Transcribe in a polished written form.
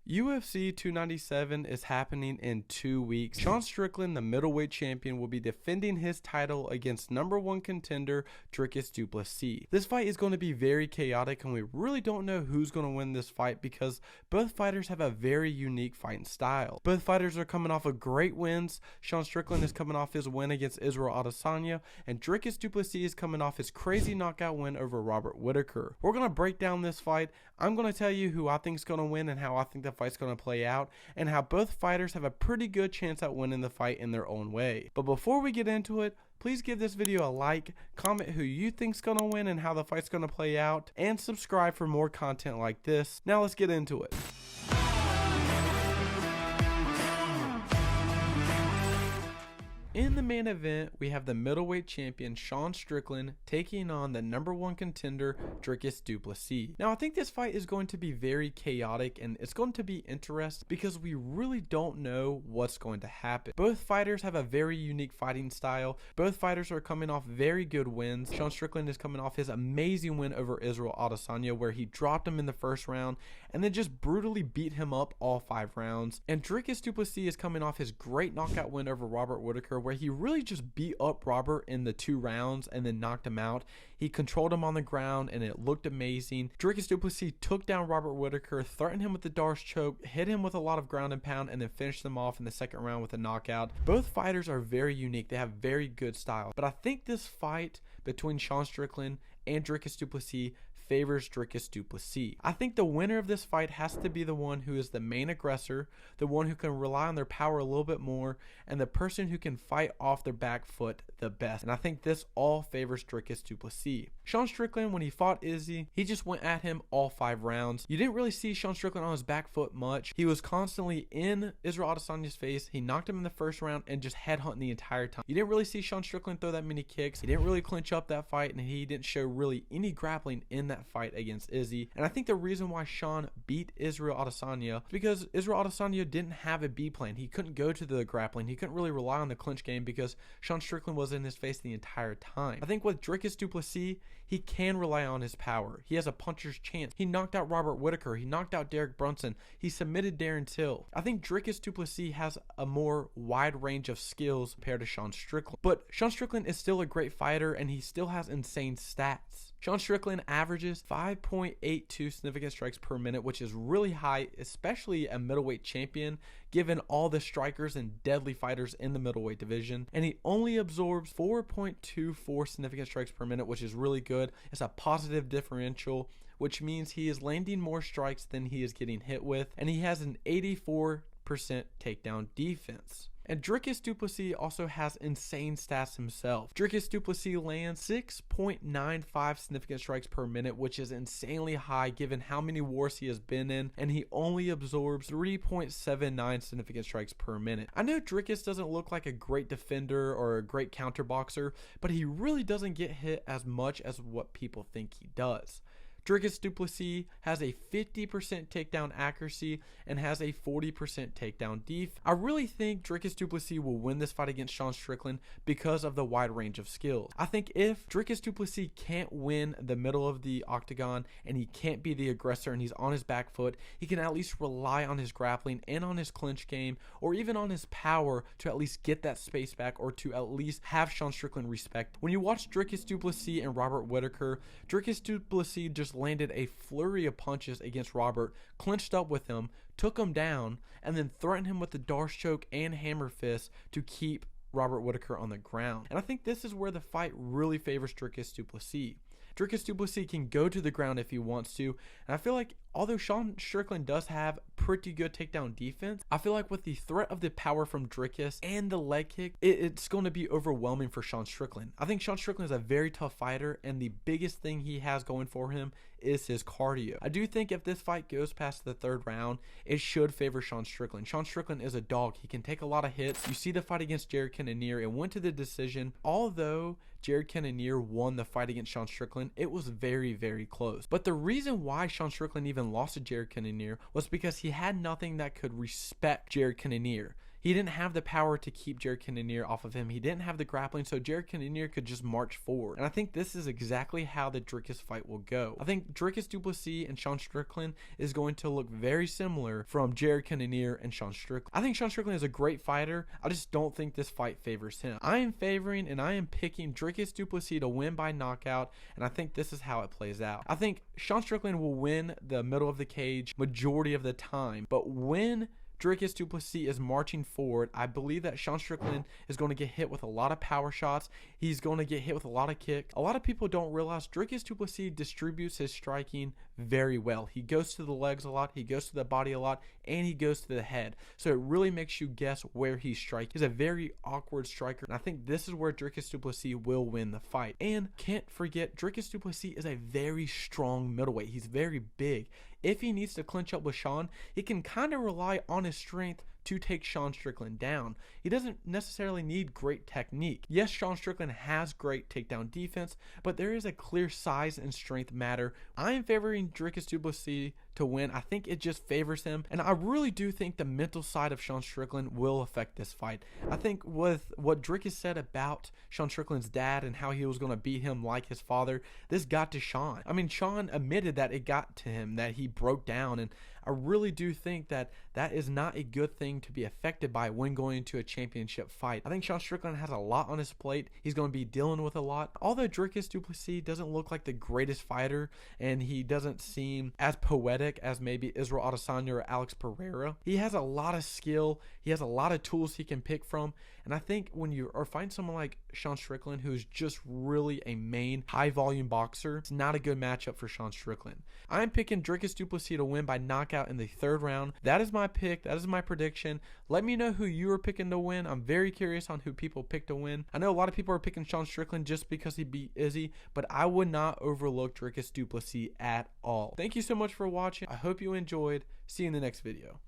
UFC 297 is happening in 2 weeks. Sean Strickland, the middleweight champion, will be defending his title against #1 contender Dricus Du Plessis. This fight is going to be very chaotic, and we really don't know who's going to win this fight because both fighters have a very unique fighting style. Both fighters are coming off of great wins. Sean Strickland is coming off his win against Israel Adesanya, and Dricus Du Plessis is coming off his crazy knockout win over Robert Whittaker. We're going to break down this fight. I'm going to tell you who I think is going to win and how I think the fight's going to play out, and how both fighters have a pretty good chance at winning the fight in their own way. But before we get into it, please give this video a like, comment who you think's going to win and how the fight's going to play out, and subscribe for more content like this. Now let's get into it. In the main event, we have the middleweight champion Sean Strickland taking on the #1 contender Dricus Du Plessis. Now, I think this fight is going to be very chaotic, and it's going to be interesting because we really don't know what's going to happen. Both fighters have a very unique fighting style. Both fighters are coming off very good wins. Sean Strickland is coming off his amazing win over Israel Adesanya, where he dropped him in the first round and then just brutally beat him up all 5 rounds. And Dricus Du Plessis is coming off his great knockout win over Robert Whittaker, where he really just beat up Robert in the 2 rounds and then knocked him out. He controlled him on the ground and it looked amazing. Dricus Du Plessis took down Robert Whittaker, threatened him with the Darce choke, hit him with a lot of ground and pound, and then finished them off in the second round with a knockout. Both fighters are very unique. They have very good style. But I think this fight between Sean Strickland and Dricus Du Plessis favors Dricus Du Plessis. I think the winner of this fight has to be the one who is the main aggressor, the one who can rely on their power a little bit more, and the person who can fight off their back foot the best. And I think this all favors Dricus Du Plessis. Sean Strickland, when he fought Izzy, he just went at him all 5 rounds. You didn't really see Sean Strickland on his back foot much. He was constantly in Israel Adesanya's face. He knocked him in the first round and just headhunting the entire time. You didn't really see Sean Strickland throw that many kicks. He didn't really clinch up that fight, and he didn't show really any grappling in that fight against Izzy. And I think the reason why Sean beat Israel Adesanya is because Israel Adesanya didn't have a B plan. He couldn't go to the grappling. He couldn't really rely on the clinch game because Sean Strickland was in his face the entire time. I think with Dricus Du Plessis, he can rely on his power. He has a puncher's chance. He knocked out Robert Whittaker. He knocked out Derek Brunson. He submitted Darren Till. I think Dricus Du Plessis has a more wide range of skills compared to Sean Strickland. But Sean Strickland is still a great fighter, and he still has insane stats. Sean Strickland averages 5.82 significant strikes per minute, which is really high, especially a middleweight champion, given all the strikers and deadly fighters in the middleweight division. And he only absorbs 4.24 significant strikes per minute, which is really good. It's a positive differential, which means he is landing more strikes than he is getting hit with, and he has an 84% takedown defense. And Dricus Du Plessis also has insane stats himself. Dricus Du Plessis lands 6.95 significant strikes per minute, which is insanely high given how many wars he has been in, and he only absorbs 3.79 significant strikes per minute. I know Dricus doesn't look like a great defender or a great counterboxer, but he really doesn't get hit as much as what people think he does. Dricus Du Plessis has a 50% takedown accuracy and has a 40% takedown defense. I really think Dricus Du Plessis will win this fight against Sean Strickland because of the wide range of skills. I think if Dricus Du Plessis can't win the middle of the octagon and he can't be the aggressor and he's on his back foot, he can at least rely on his grappling and on his clinch game, or even on his power to at least get that space back, or to at least have Sean Strickland respect. When you watch Dricus Du Plessis and Robert Whittaker, Dricus Du Plessis just landed a flurry of punches against Robert, clinched up with him, took him down, and then threatened him with the Darce choke and hammer fist to keep Robert Whittaker on the ground. And I think this is where the fight really favors Dricus Du Plessis. Dricus Du Plessis can go to the ground if he wants to, and I feel like although Sean Strickland does have pretty good takedown defense, I feel like with the threat of the power from Dricus and the leg kick, it's going to be overwhelming for Sean Strickland. I think Sean Strickland is a very tough fighter, and the biggest thing he has going for him is his cardio. I do think if this fight goes past the 3rd round, it should favor Sean Strickland. Sean Strickland is a dog. He can take a lot of hits. You see the fight against Jared Cannonier. It went to the decision. Although Jared Cannonier won the fight against Sean Strickland, it was very, very close. But the reason why Sean Strickland even lost to Jared Cannonier was because he had nothing that could respect Jared Cannonier. he didn't have the power to keep Jared Cannonier off of him. He didn't have the grappling, so Jared Cannonier could just march forward. And I think this is exactly how the Dricus fight will go. I think Dricus Du Plessis and Sean Strickland is going to look very similar from Jared Cannonier and Sean Strickland. I think Sean Strickland is a great fighter. I just don't think this fight favors him. I am favoring and I am picking Dricus Du Plessis to win by knockout, and I think this is how it plays out. I think Sean Strickland will win the middle of the cage majority of the time, but when Dricus Du Plessis is marching forward, I believe that Sean Strickland is going to get hit with a lot of power shots. He's going to get hit with a lot of kicks. A lot of people don't realize Dricus Du Plessis distributes his striking very well. He goes to the legs a lot, he goes to the body a lot, and he goes to the head. So it really makes you guess where he's striking. He's a very awkward striker, and I think this is where Dricus Du Plessis will win the fight. And can't forget, Dricus Du Plessis is a very strong middleweight. He's very big. If he needs to clinch up with Sean, he can kind of rely on his strength to take Sean Strickland down. He doesn't necessarily need great technique. Yes, Sean Strickland has great takedown defense, but there is a clear size and strength matter. I am favoring Dricus Du Plessis to win. I think it just favors him, and I really do think the mental side of Sean Strickland will affect this fight. I think with what Dricus said about Sean Strickland's dad and how he was going to beat him like his father, this got to Sean. I mean, Sean admitted that it got to him, that he broke down, and I really do think that that is not a good thing to be affected by when going into a championship fight. I think Sean Strickland has a lot on his plate. He's going to be dealing with a lot. Although Dricus Du Plessis doesn't look like the greatest fighter, and he doesn't seem as poetic as maybe Israel Adesanya or Alex Pereira, he has a lot of skill. He has a lot of tools he can pick from. And I think when you find someone like Sean Strickland, who's just really a main high volume boxer, it's not a good matchup for Sean Strickland. I'm picking Dricus Du Plessis to win by knockout in the third round. That is my pick. That is my prediction. Let me know who you are picking to win. I'm very curious on who people pick to win. I know a lot of people are picking Sean Strickland just because he beat Izzy, but I would not overlook Dricus Du Plessis at all. Thank you so much for watching. I hope you enjoyed. See you in the next video.